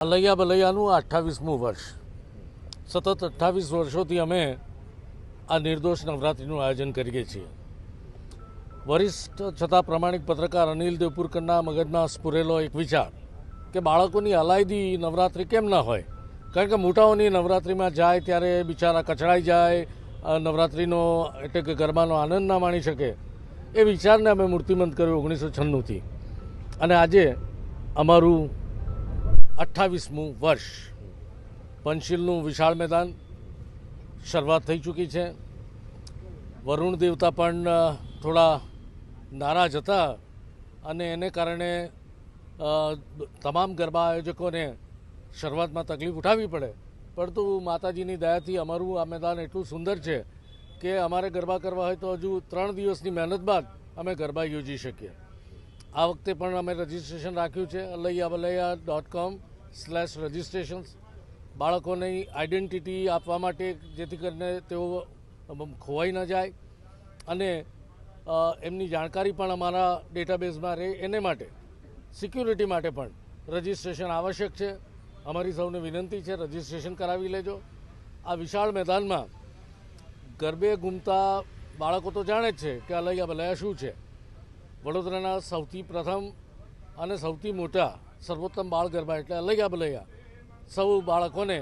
અલૈયા બલૈયાનું 28મું વર્ષ. સતત 28 વર્ષોથી અમે આ નિર્દોષ નવરાત્રિનું આયોજન કરીએ છીએ. વરિષ્ઠ છતાં પ્રામાણિક પત્રકાર અનિલ દેવપુરકરના મગજમાં સ્ફુરેલો એક વિચાર કે બાળકોની અલાયદી નવરાત્રિ કેમ ન હોય, કારણ કે મોટાઓની નવરાત્રિમાં જાય ત્યારે બિચારા કચડાઈ જાય, નવરાત્રિનો એટલે કે ગરબાનો આનંદ ના માણી શકે. એ વિચારને અમે મૂર્તિમંત કર્યો 1996થી અને આજે અમારું 28મું વર્ષ. પંચશીલનું વિશાળ મેદાન શરૂઆત થઈ ચૂકી છે. વરુણ દેવતા પણ થોડા નારાજ હતા અને એને કારણે તમામ ગરબા આયોજકોને શરૂઆતમાં તકલીફ ઉઠાવવી પડે, પરંતુ માતાજીની દયાથી અમારું આ મેદાન એટલું સુંદર છે કે અમારે ગરબા કરવા હોય તો હજુ 3 દિવસની મહેનત બાદ અમે ગરબા યોજી શકીએ. આ વખતે પણ અમે રજિસ્ટ્રેશન રાખ્યું છે alaiyabalaiya.com/registrations. બાળકોની આઈડેન્ટિટી આપવા માટે, જેથી કરીને તેઓ ખોવાઈ ન જાય અને એમની જાણકારી પણ અમારા ડેટાબેઝમાં રહે, એને માટે સિક્યુરિટી માટે પણ રજિસ્ટ્રેશન આવશ્યક છે. અમારી સૌને વિનંતી છે, રજિસ્ટ્રેશન કરાવી લેજો. આ વિશાળ મેદાનમાં ગરબે ઘૂમતા બાળકો તો જાણે જ છે કે અલૈયા બલૈયા શું છે. વડોદરાના સૌથી પ્રથમ અને સૌથી મોટા સર્વોત્તમ બાળ ગરબા એટલે અલૈયા બલૈયા. સૌ બાળકોને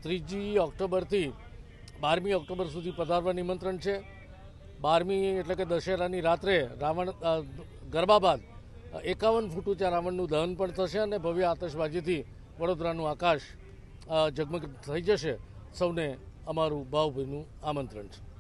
3જી ઓક્ટોબરથી 12મી ઓક્ટોબર સુધી પધારવા નિમંત્રણ છે. 12મી એટલે કે દશેરાની રાત્રે રાવણ ગરબા બાદ 51 ફૂટ ઊંચા રાવણનું દહન પણ થશે અને ભવ્ય આતશબાજીથી વડોદરાનું આકાશ ઝગમગ થઈ જશે. સૌને અમારું ભાવભીનું આમંત્રણ છે.